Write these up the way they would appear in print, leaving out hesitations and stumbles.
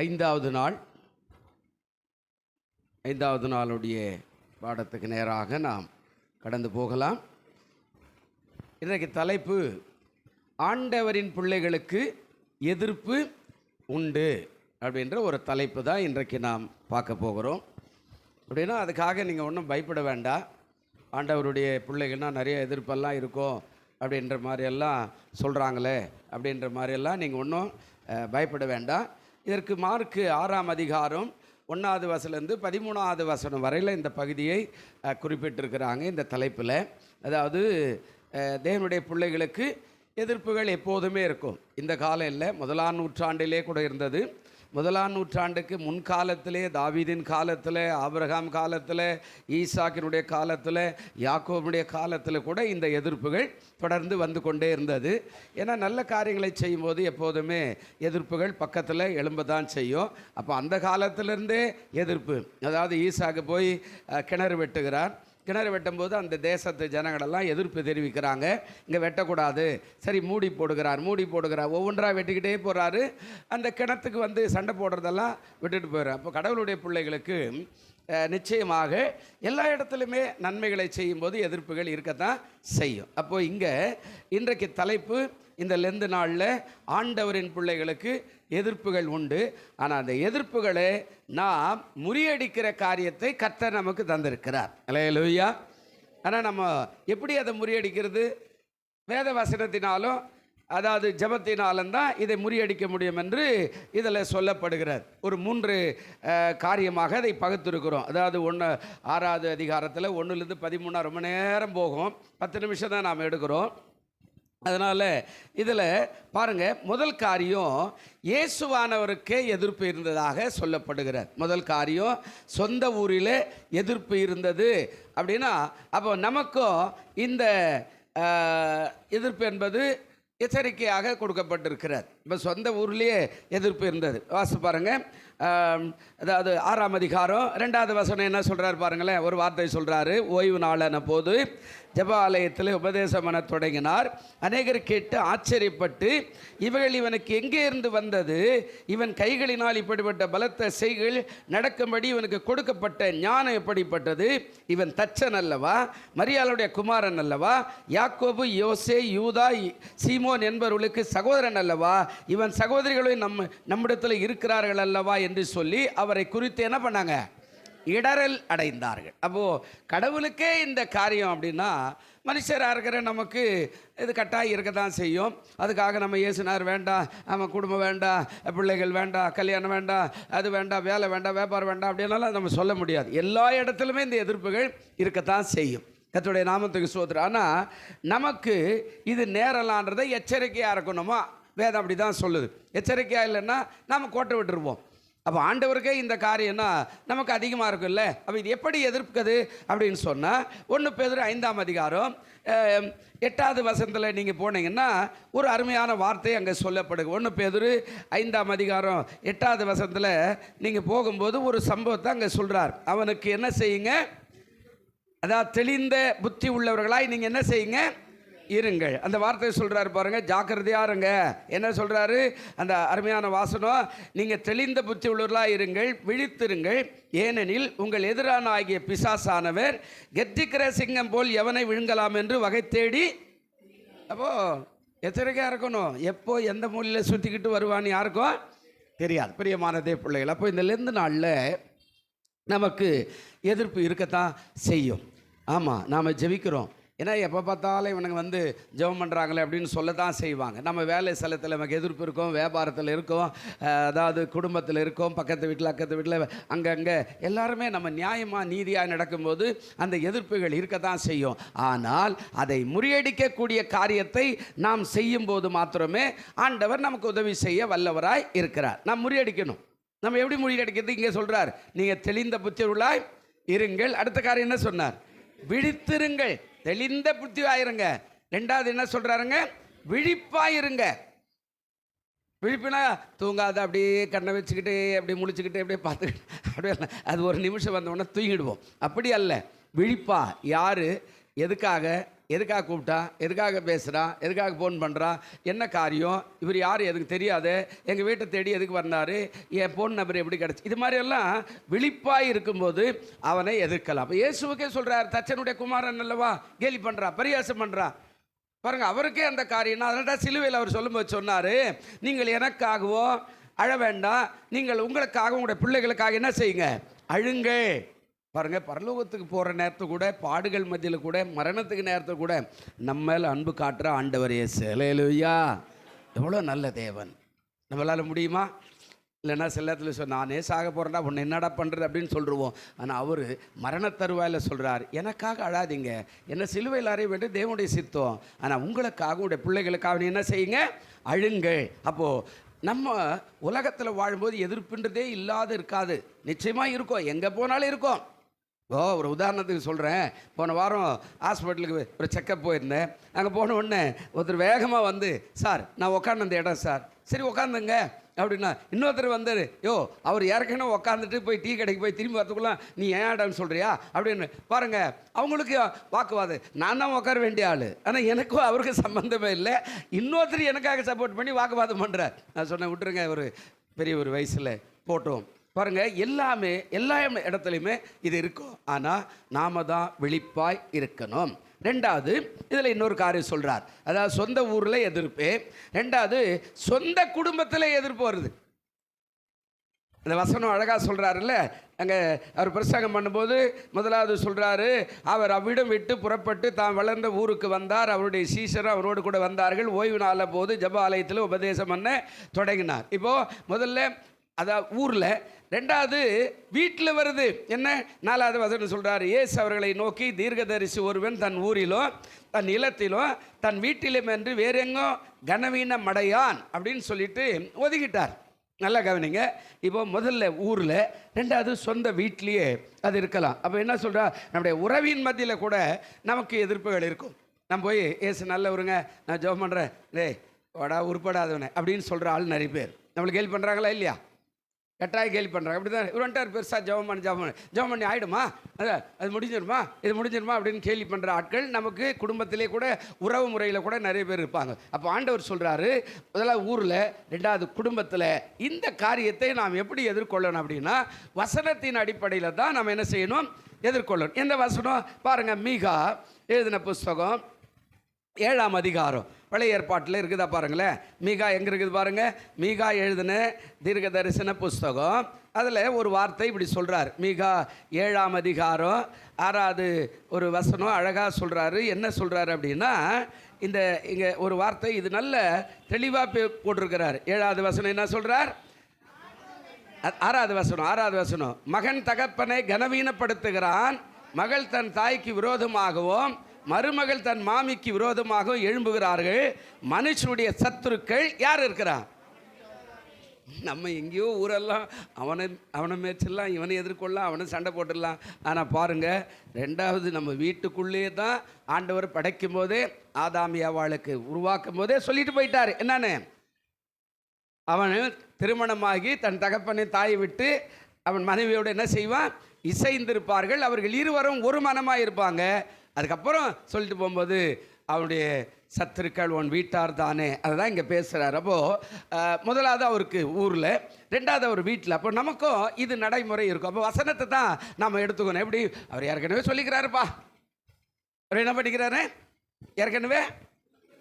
ஐந்தாவது நாளுடைய பாடத்துக்கு நேராக நாம் கடந்து போகலாம். இன்றைக்கு தலைப்பு ஆண்டவரின் பிள்ளைகளுக்கு எதிர்ப்பு உண்டு அப்படின்ற ஒரு தலைப்பு தான் இன்றைக்கு நாம் பார்க்க போகிறோம். அப்படின்னா அதுக்காக நீங்கள் ஒன்றும் பயப்பட வேண்டாம். ஆண்டவருடைய பிள்ளைகள்னால் நிறைய எதிர்ப்பெல்லாம் இருக்கும் அப்படின்ற மாதிரியெல்லாம் சொல்கிறாங்களே அப்படின்ற மாதிரியெல்லாம் நீங்கள் ஒன்றும் பயப்பட வேண்டாம். இதற்கு மார்க்கு 6ஆம் அதிகாரம் 1வது வசனத்திலிருந்து 13வது வசனம் வரையில் இந்த பகுதியை குறிப்பிட்டிருக்கிறாங்க. இந்த தலைப்பில் அதாவது தேவனுடைய பிள்ளைகளுக்கு எதிர்ப்புகள் எப்போதுமே இருக்கும். இந்த காலம் இல்லை, 1ஆம் நூற்றாண்டிலே கூட இருந்தது. 1ஆம் நூற்றாண்டுக்கு முன்காலத்திலே தாவீதின் காலத்தில், ஆபிரகாம் காலத்தில், ஈசாக்கினுடைய காலத்தில், யாக்கோபுடைய காலத்தில் கூட இந்த எதிர்ப்புகள் தொடர்ந்து வந்து கொண்டே இருந்தது. ஏன்னா நல்ல காரியங்களை செய்யும்போது எப்போதுமே எதிர்ப்புகள் பக்கத்தில் எழும்பதான் செய்யும். அப்போ அந்த காலத்திலேருந்தே எதிர்ப்பு. அதாவது ஈசாக்கு போய் கிணறு வெட்டுகிறார். கிணறு வெட்டும்போது அந்த தேசத்து ஜனங்களெல்லாம் எதிர்ப்பு தெரிவிக்கிறாங்க, இங்கே வெட்டக்கூடாது. சரி, மூடி போடுகிறார். ஒவ்வொன்றா வெட்டிக்கிட்டே போகிறாரு. அந்த கிணத்துக்கு வந்து சண்டை போடுறதெல்லாம் விட்டுட்டு போயிடுறார். அப்போ கடவுளுடைய பிள்ளைகளுக்கு நிச்சயமாக எல்லா இடத்துலையுமே நன்மைகளை செய்யும்போது எதிர்ப்புகள் இருக்கத்தான் செய்யும். அப்போது இன்றைக்கு தலைப்பு, இந்த லெந்து நாளில் ஆண்டவரின் பிள்ளைகளுக்கு எதிர்ப்புகள் உண்டு. ஆனால் அந்த எதிர்ப்புகளை நாம் முறியடிக்கிற காரியத்தை கர்த்தர் நமக்கு தந்திருக்கிறார். அல்லேலூயா. ஆனால் நம்ம எப்படி அதை முறியடிக்கிறது? வேத வசனத்தினாலும் அதாவது ஜபத்தினாலும் தான் இதை முறியடிக்க முடியும் என்று இதில் சொல்லப்படுகிறது. ஒரு 3 காரியமாக அதை பகுத்திருக்கிறோம். அதாவது 6வது அதிகாரத்தில் 1லேருந்து 13 ரொம்ப நேரம் போகும். 10 நிமிஷம் தான் நாம் எடுக்கிறோம். அதனால் இதில் பாருங்கள், முதல் காரியம் இயேசுவானவருக்கே எதிர்ப்பு இருந்ததாக சொல்லப்படுகிறார். முதல் காரியம் சொந்த ஊரில் எதிர்ப்பு இருந்தது அப்படின்னா, அப்போ நமக்கும் இந்த எதிர்ப்பு என்பது எச்சரிக்கையாக கொடுக்கப்பட்டிருக்கிறார். இப்போ சொந்த ஊர்லேயே எதிர்ப்பு இருந்தது. வாசி பாருங்கள், அதாவது 6ஆம் அதிகாரம் 2வது வசனம் என்ன சொல்கிறார் பாருங்களேன். ஒரு வார்த்தை சொல்கிறாரு. ஓய்வு நாளான போது ஜெப ஆலயத்தில் உபதேசம் பண்ண தொடங்கினார். அநேகர் கேட்டு ஆச்சரியப்பட்டு, இவைகள் இவனுக்கு எங்கே இருந்து வந்தது? இவன் கைகளினால் இப்படிப்பட்ட பலத்த செய்கள் நடக்கும்படி இவனுக்கு கொடுக்கப்பட்ட ஞானம் எப்படிப்பட்டது? இவன் தச்சன் அல்லவா? மரியாளுடைய குமாரன் அல்லவா? யாக்கோபு, யோசே, யூதா, சீமோன் என்பவர்களுக்கு சகோதரன் அல்லவா? இவன் சகோதரிகளும் நம்மிடத்தில் இருக்கிறார்கள் அல்லவா என்று சொல்லி அவரை குறித்து என்ன பண்ணாங்க? இடரல் அடைந்தார்கள். அப்போது கடவுளுக்கே இந்த காரியம் அப்படின்னா, மனுஷராக இருக்கிற நமக்கு இது கட்டாயம் இருக்க தான் செய்யும். அதுக்காக நம்ம இயேசுனார் வேண்டாம், நம்ம குடும்பம் வேண்டாம், பிள்ளைகள் வேண்டாம், கல்யாணம் வேண்டாம், அது வேண்டாம், வேலை வேண்டாம், வியாபாரம் வேண்டாம் அப்படின்னாலும் நம்ம சொல்ல முடியாது. எல்லா இடத்துலையுமே இந்த எதிர்ப்புகள் இருக்கத்தான் செய்யும். கர்த்தருடைய நாமத்துக்கு ஸ்தோத்திரம். ஆனால் நமக்கு இது நேரலான்றதை எச்சரிக்கையாக இருக்கணுமா? வேதம் அப்படி தான் சொல்லுது. எச்சரிக்கையாக இல்லைன்னா நாம் கோட்டை விட்டுருவோம். அப்போ ஆண்டவருக்கே இந்த காரியம்னா நமக்கு அதிகமாக இருக்குல்ல. அப்போ இது எப்படி எதிர்ப்புக்குது அப்படின்னு சொன்னால், 1 பேதுரு 5ஆம் அதிகாரம் 8வது வசனத்தில் நீங்கள் போனீங்கன்னா ஒரு அருமையான வார்த்தை அங்கே சொல்லப்படுது. 1 பேதுரு 5ஆம் அதிகாரம் 8வது வசனத்தில் நீங்கள் போகும்போது ஒரு சம்பவத்தை அங்கே சொல்கிறார். அவனுக்கு என்ன செய்யுங்க? அதாவது தெளிந்த புத்தி உள்ளவர்களாய் நீங்கள் என்ன செய்யுங்க? இருங்கள். அந்த வார்த்தையை சொல்கிறாரு பாருங்க, ஜாக்கிரதையாக இருங்க. என்ன சொல்கிறாரு அந்த அருமையான வாசனம்? நீங்கள் தெளிந்த புத்தி உள்ளவர்களாக இருங்கள், விழித்திருங்கள். ஏனெனில் உங்கள் எதிரான ஆகிய பிசாசானவர் கெர்ச்சிக்கிற சிங்கம் போல் எவனை விழுங்கலாம் என்று வகை தேடி. அப்போது எச்சரிக்கையாக இருக்கணும். எப்போ எந்த மூலையில் சுற்றிக்கிட்டு வருவான்னு யாருக்கும் தெரியாது. பிரியமானதே பிள்ளைகள், அப்போ இந்த லெந்து நாளில் நமக்கு எதிர்ப்பு இருக்கத்தான் செய்யும். ஆமாம், நாம் ஜெபிக்கிறோம். ஏன்னா எப்போ பார்த்தாலும் இவனுங்க வந்து ஜெபம் பண்ணுறாங்களே அப்படின்னு சொல்ல தான் செய்வாங்க. நம்ம வேலை ஸ்தலத்தில் நமக்கு எதிர்ப்பு இருக்கும், வியாபாரத்தில் இருக்கும், அதாவது குடும்பத்தில் இருக்கும், பக்கத்து வீட்டில் அக்கத்து வீட்டில் அங்கங்கே எல்லாருமே நம்ம நியாயமாக நீதியாக நடக்கும்போது அந்த எதிர்ப்புகள் இருக்க தான் செய்யும். ஆனால் அதை முறியடிக்கக்கூடிய காரியத்தை நாம் செய்யும்போது மாத்திரமே ஆண்டவர் நமக்கு உதவி செய்ய வல்லவராய் இருக்கிறார். நாம் முறியடிக்கணும். நம்ம எப்படி முறியடிக்கிறது? இங்கே சொல்கிறார், நீங்கள் தெளிந்த புத்தியுள்ளாய் இருங்கள். அடுத்த காரியம் என்ன சொன்னார்? விழித்திருங்கள். தெளிந்த புத்தியாயிருங்க. 2வது என்ன சொல்கிறாருங்க? விழிப்பாயிருங்க. விழிப்புனா தூங்காத அப்படியே கண்ணை வச்சுக்கிட்டு அப்படியே முழிச்சுக்கிட்டு அப்படியே பார்த்துக்கிட்டு அப்படியே அது ஒரு நிமிஷம் வந்தோடனே தூங்கிடுவோம். அப்படி அல்ல. விழிப்பா யார்? எதுக்காக? எதுக்காக கூப்பிட்டா, எதுக்காக பேசுகிறான், எதுக்காக ஃபோன் பண்ணுறான், என்ன காரியம், இவர் யார் எதுக்கு தெரியாது, எங்கள் வீட்டை தேடி எதுக்கு வந்தார், என் ஃபோன் நம்பர் எப்படி கிடச்சி, இது மாதிரியெல்லாம் விழிப்பாக இருக்கும்போது அவனை எதிர்க்கலாம். அப்போ இயேசுவுக்கே சொல்கிறார், தச்சனுடைய குமாரன் அல்லவா, கேலி பண்ணுறா, பரியாசம் பண்ணுறா. பாருங்கள், அவருக்கே அந்த காரியம். அதனால தான் சிலுவையில் அவர் சொல்லும்போது சொன்னார், நீங்கள் எனக்காகவோ அழ வேண்டாம், நீங்கள் உங்களுக்காக உங்களுடைய பிள்ளைகளுக்காக என்ன செய்யுங்க, அழுங்க. பாருங்கள், பரலோகத்துக்கு போகிற நேரத்துக்கு கூட, பாடுகள் மத்தியில் கூட, மரணத்துக்கு நேரத்துக்கு கூட நம்ம மேலே அன்பு காட்டுற ஆண்டவர் இயேசு. அல்லேலூயா! எவ்வளோ நல்ல தேவன். நம்மளால் முடியுமா? இல்லைன்னா சில நேரத்தில் நானே சாக போகிறேன்னா உன்னை என்னடா பண்ணுறது அப்படின்னு சொல்லிடுவோம். ஆனால் அவர் மரண தருவாயில் சொல்கிறார், எனக்காக அழாதீங்க, என்ன சிலுவையில் அறைய வேண்டிய தேவனுடைய சித்தம், ஆனால் உங்களுக்காக உங்களுடைய பிள்ளைகளுக்காக நீ என்ன செய்யுங்க, அழுங்க. அப்போது நம்ம உலகத்தில் வாழும்போது எதிர்ப்புன்றதே இல்லாத இருக்காது, நிச்சயமாக இருக்கும், எங்கே போனாலும் இருக்கும். ஒரு உதாரணத்துக்கு சொல்கிறேன். போன வாரம் ஹாஸ்பிட்டலுக்கு ஒரு செக்கப் போயிருந்தேன். அங்கே போன உடனே ஒருத்தர் வேகமாக வந்து, சார் நான் உட்காந்து அந்த இடம் சார். சரி உட்காந்துங்க அப்படின்னா, இன்னொருத்தர் வந்தார், அவர் ஏற்கனவே உட்காந்துட்டு போய் டீ கடைக்கு போய் திரும்பி வரத்துக்குள்ள நீ ஏன் இடம்னு சொல்கிறியா அப்படின்னு. பாருங்கள், அவங்களுக்கு வாக்குவாது. நான் தான் உட்கார வேண்டிய ஆள், ஆனால் எனக்கும் அவருக்கு சம்மந்தமே இல்லை. இன்னொருத்தர் எனக்காக சப்போர்ட் பண்ணி வாக்குவாதம் பண்ணுறார். நான் சொன்னேன், விட்டுருங்க, ஒரு பெரிய ஒரு வயசில் போட்டோம். பாருங்கள், எல்லாமே எல்லா இடத்துலையுமே இது இருக்கும், ஆனால் நாம் தான் விழிப்பாய் இருக்கணும். ரெண்டாவது, இதில் இன்னொரு காரியம் சொல்கிறார். அதாவது சொந்த ஊரில் எதிர்ப்பு, ரெண்டாவது சொந்த குடும்பத்தில் எதிர்ப்பு வருது. அந்த வசனம் அழகாக சொல்கிறாருல்ல, அங்கே அவர் பிரசங்கம் பண்ணும்போது முதலாவது சொல்கிறாரு, அவர் அவ்விடம் விட்டு புறப்பட்டு தான் வளர்ந்த ஊருக்கு வந்தார், அவருடைய சீஷரும் அவரோடு கூட வந்தார்கள், ஓய்வு நாள போது ஜெப ஆலயத்தில் உபதேசம் பண்ண தொடங்கினார். இப்போது முதல்ல அதாவது ஊரில், ரெண்டாவது வீட்டில் வருது. என்ன 4வது வசனம் சொல்கிறார், இயேசு அவர்களை நோக்கி, தீர்க்கதரிசி ஒருவன் தன் ஊரிலும் தன் நிலத்திலும் தன் வீட்டிலும் என்று வேறெங்கும் கனவீன மடையான் அப்படின்னு சொல்லிட்டு ஒதுக்கிட்டார். நல்லா கவனிங்க. இப்போ முதல்ல ஊரில், ரெண்டாவது சொந்த வீட்லேயே அது இருக்கலாம். அப்போ என்ன சொல்கிறா, நம்முடைய உறவின் மத்தியில் கூட நமக்கு எதிர்ப்புகள் இருக்கும். நம்ம போய் ஏசு நல்லவருங்க, நான் ஜெபம் பண்ணுறேன், வடா உருப்படாதவனே அப்படின்னு சொல்கிற ஆள் நிறைய பேர் நம்மளுக்கு கேள்வி பண்ணுறாங்களா இல்லையா? கட்டாயம் கேள்வி பண்ணுறாங்க. அப்படி தான் இவன்ட்டார் பெருசாக ஜெபம் பண்ணி ஆகிடுமா, அது முடிஞ்சிடுமா, இது முடிஞ்சிடுமா அப்படின்னு கேள்வி பண்ணுற ஆட்கள் நமக்கு குடும்பத்திலே கூட உறவு முறையில் கூட நிறைய பேர் இருப்பாங்க. அப்போ ஆண்டவர் சொல்கிறாரு, முதல்ல ஊரில், ரெண்டாவது குடும்பத்தில் இந்த காரியத்தை நாம் எப்படி எதிர்கொள்ளணும் அப்படின்னா, வசனத்தின் அடிப்படையில் தான் நம்ம என்ன செய்யணும், எதிர்கொள்ளணும். எந்த வசனம் பாருங்கள், மீகா எழுதின புஸ்தகம் 7ஆம் அதிகாரம் பழைய ஏற்பாட்டில் இருக்குதா பாருங்களேன். மீகா எங்கே இருக்குது பாருங்கள். மீகா எழுதின தீர்க்க தரிசன புஸ்தகம், அதில் ஒரு வார்த்தை இப்படி சொல்கிறார். மீகா 7ஆம் அதிகாரம் 6வது ஒரு வசனம் அழகாக சொல்கிறாரு. என்ன சொல்கிறாரு அப்படின்னா, இந்த இங்கே ஒரு வார்த்தை, இது நல்ல தெளிவாக போட்டிருக்கிறார். 7வது வசனம் என்ன சொல்கிறார், 6வது வசனம், மகன் தகப்பனை கனவீனப்படுத்துகிறான், மகள் தன் தாய்க்கு விரோதமாகவும் மருமகள் தன் மாமிக்கு விரோதமாக எழும்புகிறார்கள், மனுஷனுடைய சத்துருக்கள் யார் இருக்கிறான்? நம்ம எங்கேயோ ஊரெல்லாம் அவனை மேய்ச்சிடலாம், இவனை எதிர்கொள்ளலாம், அவனை சண்டை போட்டுடலாம். ஆனால் பாருங்கள், ரெண்டாவது நம்ம வீட்டுக்குள்ளே தான் ஆண்டவர் படைக்கும் போதே, ஆதாம் ஏவாளுக்கு உருவாக்கும் போதே சொல்லிட்டு போயிட்டார். என்னன்னு, அவன் திருமணமாகி தன் தகப்பனை தாயை விட்டு அவன் மனைவியோடு என்ன செய்வான், இசைந்திருப்பார்கள், அவர்கள் இருவரும் ஒரு மனமாக இருப்பாங்க. அதுக்கப்புறம் சொல்லிட்டு போகும்போது, அவனுடைய சத்துருக்கள் உன் வீட்டார் தானே, அதை தான் இங்கே பேசுகிறார். அப்போது முதலாவது அவருக்கு ஊரில், ரெண்டாவது அவர் வீட்டில். அப்போ நமக்கும் இது நடைமுறை இருக்கும். அப்போ வசனத்தை தான் நம்ம எடுத்துக்கணும். எப்படி, அவர் ஏற்கனவே சொல்லிக்கிறாருப்பா, அவர் என்ன பண்ணிக்கிறாரு, ஏற்கனவே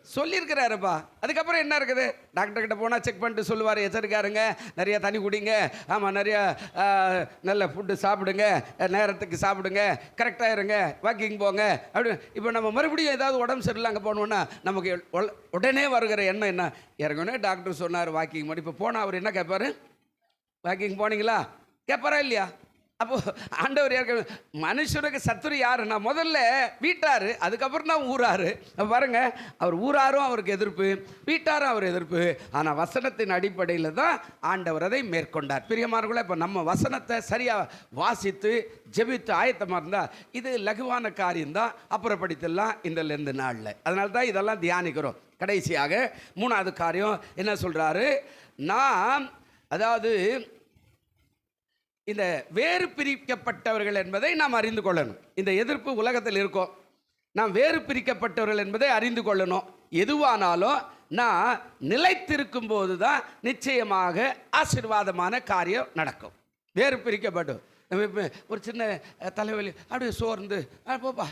சொல்லியிருக்கிறாருப்பா. அதுக்கப்புறம் என்ன இருக்குது, டாக்டர்கிட்ட போனால் செக் பண்ணிட்டு சொல்லுவார், எச்சரிக்காருங்க, நிறையா தண்ணி குடிங்க, ஆமாம் நிறையா நல்ல ஃபுட்டு சாப்பிடுங்க, நேரத்துக்கு சாப்பிடுங்க, கரெக்டாக இருங்க, வாக்கிங் போங்க அப்படின்னு. இப்போ நம்ம மறுபடியும் ஏதாவது உடம்பு சரியில்லை அங்கே போனோன்னா நமக்கு உடனே வருகிற எண்ணம் என்ன, ஏற்கனவே டாக்டர் சொன்னார் வாக்கிங் பண்ணி. இப்போ போனால் அவர் என்ன கேட்பார், வாக்கிங் போனீங்களா கேட்பாரா இல்லையா? அப்போது ஆண்டவர் ஏற்கனவே, மனுஷனுக்கு சத்துரு யாருன்னா முதல்ல வீட்டார், அதுக்கப்புறம் தான் ஊரார். பாருங்க, அவர் ஊராரும் அவருக்கு எதிர்ப்பு, வீட்டாரும் அவர் எதிர்ப்பு. ஆனால் வசனத்தின் அடிப்படையில் தான் ஆண்டவர் அதை மேற்கொண்டார். பிரியமானவர்களே, இப்போ நம்ம வசனத்தை சரியாக வாசித்து ஜெபித்து ஆயத்தமாக இருந்தால் இது லகுவான காரியம்தான், அப்புறப்படுத்தலாம் இந்த நாளில். அதனால தான் இதெல்லாம் தியானிக்கிறோம். கடைசியாக 3வது காரியம் என்ன சொல்கிறாரு, நாம் அதாவது இந்த வேறு பிரிக்கப்பட்டவர்கள் என்பதை நாம் அறிந்து கொள்ளணும். இந்த எதிர்ப்பு உலகத்தில் இருக்கும். நாம் வேறு பிரிக்கப்பட்டவர்கள் என்பதை அறிந்து கொள்ளணும். எதுவானாலும் நான் நிலைத்திருக்கும் போது தான் நிச்சயமாக ஆசீர்வாதமான காரியம் நடக்கும். வேறு பிரிக்கப்பட்டோம், ஒரு சின்ன தலைவலி அப்படியே சோர்ந்து போப்பா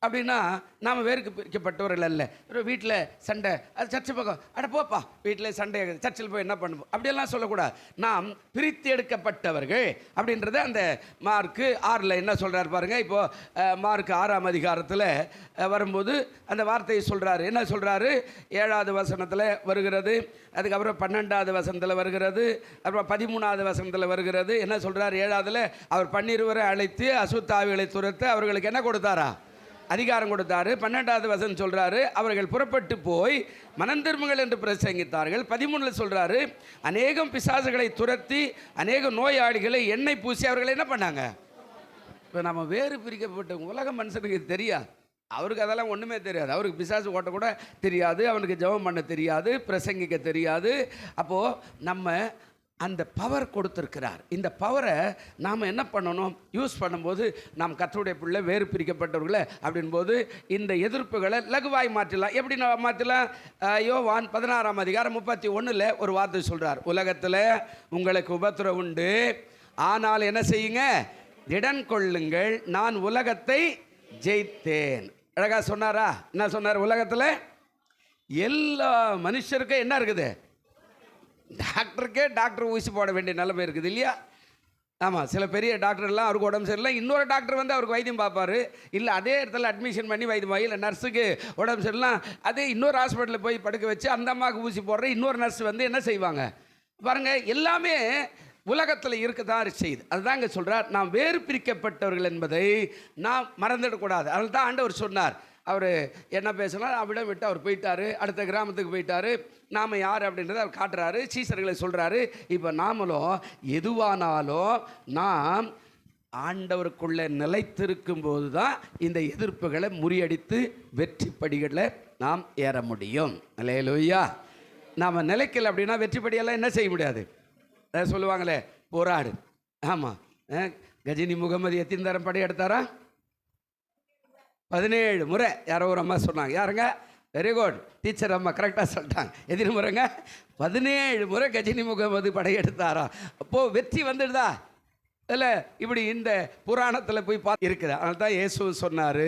அப்படின்னா நாம் வேறுக்கு பிரிக்கப்பட்டவர்கள் அல்ல. வீட்டில் சண்டை, அது சர்ச்சை பக்கம் அட போப்பா, வீட்டில் சண்டை, சர்ச்சில் போய் என்ன பண்ணுவோம் அப்படியெல்லாம் சொல்லக்கூடாது. நாம் பிரித்து எடுக்கப்பட்டவர்கள் அப்படின்றத அந்த மார்க்கு 6 என்ன சொல்கிறார் பாருங்கள். இப்போது மார்க்கு 6ஆம் அதிகாரத்தில் வரும்போது அந்த வார்த்தையை சொல்கிறாரு. என்ன சொல்கிறாரு? 7வது வசனத்தில் வருகிறது, அதுக்கப்புறம் 12வது வசனத்தில் வருகிறது, அப்புறம் 13வது வசனத்தில் வருகிறது. என்ன சொல்கிறார்? 7வதுல அவர் 12 அழைத்து அசுத்தாவிகளை துரத்து அவர்களுக்கு என்ன கொடுத்தாரா? அதிகாரம் கொடுத்தாரு. 12வது வசனம் சொல்றாரு, அவர்கள் புறப்பட்டு போய் மனந்திரும்புங்கள் என்று பிரசங்கித்தார்கள். 13 சொல்றாரு, அநேகம் பிசாசுகளை துரத்தி அநேக நோயாளிகளை எண்ணெய் பூசி அவர்களை என்ன பண்ணாங்க. இப்போ நம்ம வேறு பிரிக்கப்பட்ட உலக மனுஷனுக்கு தெரியாது, அவருக்கு அதெல்லாம் ஒன்றுமே தெரியாது. அவருக்கு பிசாசு ஓட்ட கூட தெரியாது, அவனுக்கு ஜெபம் பண்ண தெரியாது, பிரசங்கிக்க தெரியாது. அப்போது நம்ம அந்த பவர் கொடுத்துருக்கிறார். இந்த பவரை நாம் என்ன பண்ணணும்? யூஸ் பண்ணும்போது நாம் கர்த்தருடைய பிள்ளை, வேறு பிரிக்கப்பட்டவர்களை அப்படின்போது இந்த எதிர்ப்புகளை லகுவாய் மாற்றலாம். எப்படி மாற்றலாம்? யோவான் 16ஆம் அதிகாரம் 31 ஒரு வார்த்தை சொல்கிறார், உலகத்தில் உங்களுக்கு உபத்திரவம் உண்டு, ஆனால் என்ன செய்யுங்க? திடன் கொள்ளுங்கள், நான் உலகத்தை ஜெயித்தேன். அழகா சொன்னாரா? என்ன சொன்னார்? உலகத்தில் எல்லா மனுஷருக்கும் என்ன இருக்குது? டாக்டர் ஊசி போட வேண்டிய நிலைமை இருக்குது இல்லையா? ஆமாம், சில பெரிய டாக்டர்லாம் அவருக்கு உடம்பு சரியில்லை, இன்னொரு டாக்டர் வந்து அவருக்கு வைத்தியம் பார்ப்பார். இல்லை அதே இடத்துல அட்மிஷன் பண்ணி வைத்தியம், இல்லை நர்ஸுக்கு உடம்பு சரியில்லாம் அதே இன்னொரு ஹாஸ்பிட்டலில் போய் படுக்க வச்சு அந்த அம்மாவுக்கு ஊசி போடுற இன்னொரு நர்ஸ் வந்து என்ன செய்வாங்க பாருங்கள். எல்லாமே உலகத்தில் இருக்க தான் செய்யுது. அதுதான் இங்கே சொல்கிறார், நாம் வேறு பிரிக்கப்பட்டவர்கள் என்பதை நாம் மறந்துடக்கூடாது. அதில் தான் ஆண்டவர் சொன்னார். அவர் என்ன பேசினார் அவிடம் விட்டு அவர் போயிட்டார், அடுத்த கிராமத்துக்கு போயிட்டார். நாம் யார் அப்படின்றத அவர் காட்டுறாரு, சீசர்களை சொல்கிறாரு. இப்போ நாமளும் எதுவானாலும் நாம் ஆண்டவருக்குள்ளே நிலைத்திருக்கும் போது தான் இந்த எதிர்ப்புகளை முறியடித்து வெற்றி படிகளில் நாம் ஏற முடியும். அல்லேலூயா. நாம் நிலைக்கல அப்படின்னா வெற்றி படியெல்லாம் என்ன செய்ய முடியாது. சொல்லுவாங்களே போராடு. ஆமாம், கஜினி முகமது எத்தனை தரம் படை எடுத்தாரா? 17 முறை. யாரோ ஒரு அம்மா சொன்னாங்க. யாருங்க? வெரி குட் டீச்சர் அம்மா, கரெக்டாக சொல்லிட்டாங்க. எத்தனை முறைங்க? 17 முறை கஜினி முகமது படையெடுத்தாரா. அப்போது வெற்றி வந்துடுதா இல்லை? இப்படி இந்த புராணத்தில் போய் பார்த்து இருக்குது. அதனால தான் இயேசு சொன்னார்,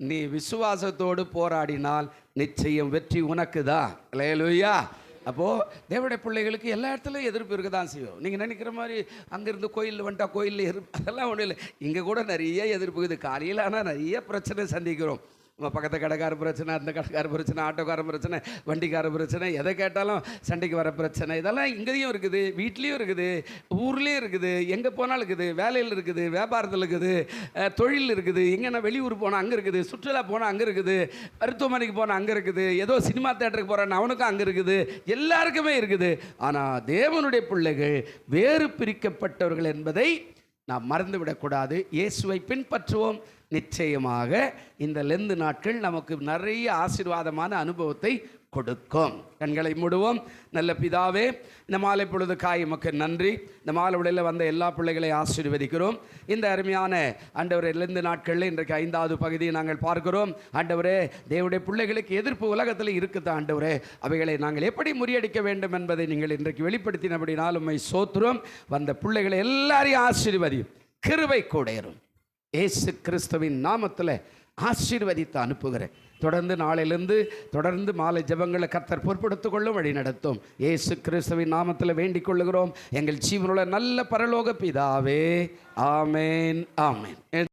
நீ விசுவாசத்தோடு போராடினால் நிச்சயம் வெற்றி உனக்கு தான். அல்லேலூயா. அப்போது தேவனுடைய பிள்ளைகளுக்கு எல்லா இடத்துலையும் எதிர்ப்பு இருக்க தான் செய்யும். நீங்கள் நினைக்கிற மாதிரி அங்கேருந்து கோயிலில் வந்துட்டா கோயிலில் அதெல்லாம் ஒன்றும் இல்லை. இங்கே கூட நிறைய எதிர்ப்பு இருக்குது. காலையில் ஆனால் நிறைய பிரச்சனை சந்திக்கிறோம். நம்ம பக்கத்து கடைக்கார பிரச்சனை, அந்த கடைக்கார பிரச்சனை, ஆட்டோக்கார பிரச்சனை, வண்டிக்கார பிரச்சனை, எதை கேட்டாலும் சண்டைக்கு வர பிரச்சனை. இதெல்லாம் இங்கேயும் இருக்குது, வீட்லேயும் இருக்குது, ஊர்லேயும் இருக்குது, எங்கே போனாலும் இருக்குது. வேலையில் இருக்குது, வியாபாரத்தில் இருக்குது, தொழில் இருக்குது, எங்கன்னா வெளியூர் போனால் அங்கே இருக்குது, சுற்றுலா போனால் அங்கே இருக்குது, மருத்துவமனைக்கு போனால் அங்கே இருக்குது, ஏதோ சினிமா தேட்டருக்கு போகிறான் அவனுக்கும் அங்கே இருக்குது, எல்லாருக்குமே இருக்குது. ஆனால் தேவனுடைய பிள்ளைகள் வேறு பிரிக்கப்பட்டவர்கள் என்பதை நாம் மறந்துவிடக்கூடாது. இயேசுவை பின்பற்றுவோம். நிச்சயமாக இந்த லெந்து நாட்கள் நமக்கு நிறைய ஆசீர்வாதமான அனுபவத்தை கொடுக்கும். கண்களை மூடுவோம். நல்ல பிதாவே, இந்த மாலை பொழுது காய் உமக்கு நன்றி. இந்த மாலை பொழுதில் வந்த எல்லா பிள்ளைகளையும் ஆசீர்வதிக்கிறோம். இந்த அருமையான ஆண்டவரே லெந்து நாட்களில் இன்றைக்கு 5வது பகுதியை நாங்கள் பார்க்கிறோம். ஆண்டவரே, தேவனுடைய பிள்ளைகளுக்கு எதிர்ப்பு உலகத்தில் இருக்குது. ஆண்டவரே, அவைகளை நாங்கள் எப்படி முறியடிக்க வேண்டும் என்பதை நீங்கள் இன்றைக்கு வெளிப்படுத்தினபடினால் உம்மை சோத்திரம். வந்த பிள்ளைகளை எல்லாரையும் ஆசீர்வதியும், கிருபை கூடையரும் இயேசு கிறிஸ்துவின் நாமத்தில் ஆசீர்வதித்து அனுப்புகிறேன். தொடர்ந்து நாளையிலிருந்து தொடர்ந்து மாலை ஜெபங்களை கர்த்தர் பொறுப்படுத்திக் கொள்ளும் வழி நடத்தும். இயேசு கிறிஸ்துவின் நாமத்தில் வேண்டிக் கொள்ளுகிறோம் எங்கள் ஜீவனுள்ள நல்ல பரலோக பிதாவே. ஆமேன், ஆமேன்.